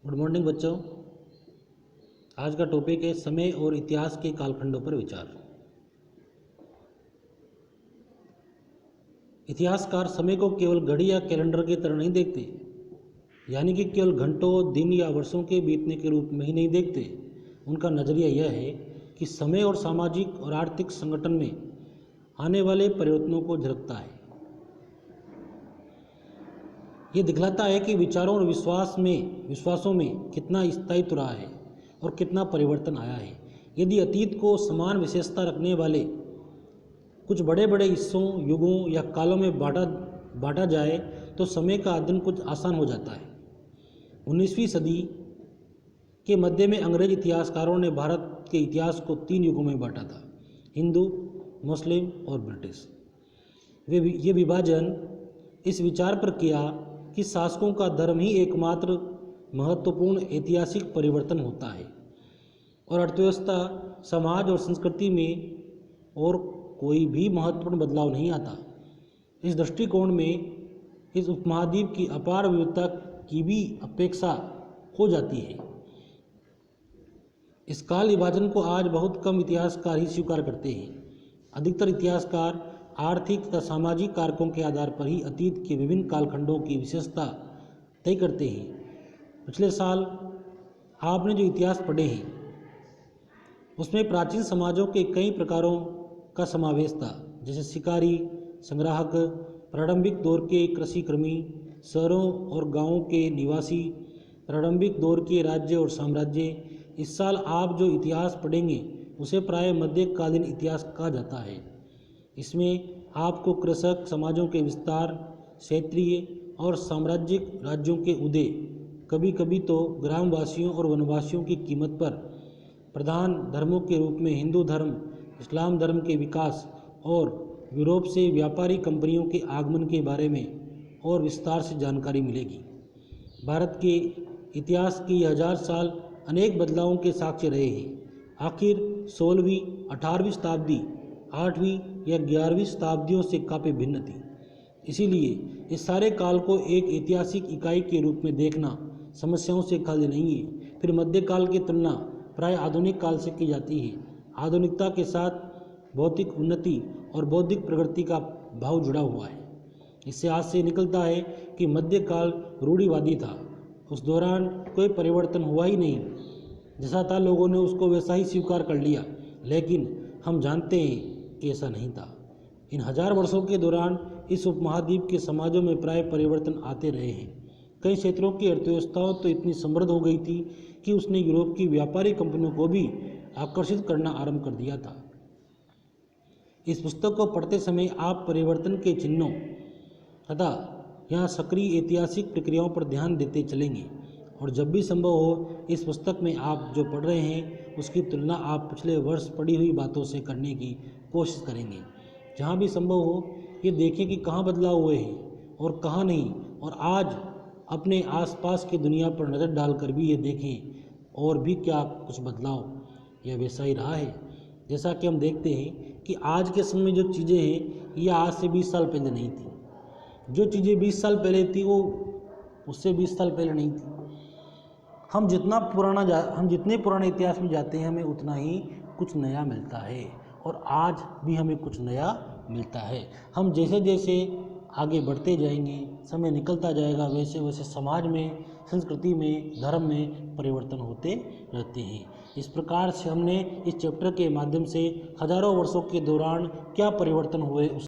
Good morning बच्चों। आज का टॉपिक है समय और इतिहास के कालखंडों पर विचार। इतिहासकार समय को केवल घड़ी या कैलेंडर की तरह नहीं देखते, यानी कि केवल घंटों, दिन या वर्षों के बीतने के रूप में ही नहीं देखते। उनका नज़रिया यह है कि समय और सामाजिक और आर्थिक संगठन में आने वाले परिवर्तनों को झलकता है। ये दिखलाता है कि विचारों और विश्वासों में कितना स्थायित्व रहा है और कितना परिवर्तन आया है। यदि अतीत को समान विशेषता रखने वाले कुछ बड़े बड़े हिस्सों, युगों या कालों में बांटा जाए तो समय का अध्ययन कुछ आसान हो जाता है। 19वीं सदी के मध्य में अंग्रेज इतिहासकारों ने भारत के इतिहास को 3 युगों में बांटा था: हिंदू, मुस्लिम और ब्रिटिश। ये विभाजन इस विचार पर किया कि शासकों का धर्म ही एकमात्र महत्वपूर्ण ऐतिहासिक परिवर्तन होता है और अर्थव्यवस्था, समाज और संस्कृति में और कोई भी महत्वपूर्ण बदलाव नहीं आता। इस दृष्टिकोण में इस उपमहाद्वीप की अपार विविधता की भी अपेक्षा हो जाती है। इस काल विभाजन को आज बहुत कम इतिहासकार ही स्वीकार करते हैं। अधिकतर इतिहासकार आर्थिक तथा सामाजिक कारकों के आधार पर ही अतीत के विभिन्न कालखंडों की विशेषता तय करते हैं। पिछले साल आपने जो इतिहास पढ़े हैं उसमें प्राचीन समाजों के कई प्रकारों का समावेश था, जैसे शिकारी, संग्राहक, प्रारंभिक दौर के कृषिकर्मी, शहरों और गांवों के निवासी, प्रारंभिक दौर के राज्य और साम्राज्य। इस साल आप जो इतिहास पढ़ेंगे उसे प्राय मध्यकालीन इतिहास कहा जाता है। इसमें आपको कृषक समाजों के विस्तार, क्षेत्रीय और साम्राज्यिक राज्यों के उदय, कभी कभी तो ग्रामवासियों और वनवासियों की कीमत पर, प्रधान धर्मों के रूप में हिंदू धर्म, इस्लाम धर्म के विकास और यूरोप से व्यापारी कंपनियों के आगमन के बारे में और विस्तार से जानकारी मिलेगी। भारत के इतिहास के 1000 साल अनेक बदलावों के साक्ष्य रहे हैं। आखिर 16वीं 18वीं शताब्दी 8वीं या 11वीं शताब्दियों से काफ़ी भिन्न थी। इसीलिए इस सारे काल को एक ऐतिहासिक इकाई के रूप में देखना समस्याओं से खाली नहीं है। फिर मध्यकाल की तुलना प्राय आधुनिक काल से की जाती है। आधुनिकता के साथ भौतिक उन्नति और बौद्धिक प्रगति का भाव जुड़ा हुआ है। इससे आज से निकलता है कि मध्यकाल रूढ़िवादी था। उस दौरान कोई परिवर्तन हुआ ही नहीं, जैसा था लोगों ने उसको वैसा ही स्वीकार कर लिया। लेकिन हम जानते हैं कि ऐसा नहीं था। इन 1000 वर्षों के दौरान इस उपमहाद्वीप के समाजों में प्राय परिवर्तन आते रहे हैं। कई क्षेत्रों की अर्थव्यवस्थाओं तो इतनी समृद्ध हो गई थी कि उसने यूरोप की व्यापारी कंपनियों को भी आकर्षित करना आरंभ कर दिया था। इस पुस्तक को पढ़ते समय आप परिवर्तन के चिन्हों तथा यहाँ सक्रिय ऐतिहासिक प्रक्रियाओं पर ध्यान देते चलेंगे और जब भी संभव हो इस पुस्तक में आप जो पढ़ रहे हैं उसकी तुलना आप पिछले वर्ष पढ़ी हुई बातों से करने की कोशिश करेंगे। जहाँ भी संभव हो ये देखें कि कहाँ बदलाव हुए हैं और कहाँ नहीं, और आज अपने आसपास की दुनिया पर नज़र डालकर भी ये देखें और भी क्या कुछ बदलाव या वैसा ही रहा है। जैसा कि हम देखते हैं कि आज के समय जो चीज़ें हैं ये आज से 20 साल पहले नहीं थी। जो चीज़ें 20 साल पहले थी वो उससे 20 साल पहले नहीं थी। हम जितने पुराने इतिहास में जाते हैं हमें उतना ही कुछ नया मिलता है और आज भी हमें कुछ नया मिलता है। हम जैसे जैसे आगे बढ़ते जाएंगे, समय निकलता जाएगा, वैसे वैसे समाज में, संस्कृति में, धर्म में परिवर्तन होते रहते हैं। इस प्रकार से हमने इस चैप्टर के माध्यम से हजारों वर्षों के दौरान क्या परिवर्तन हुए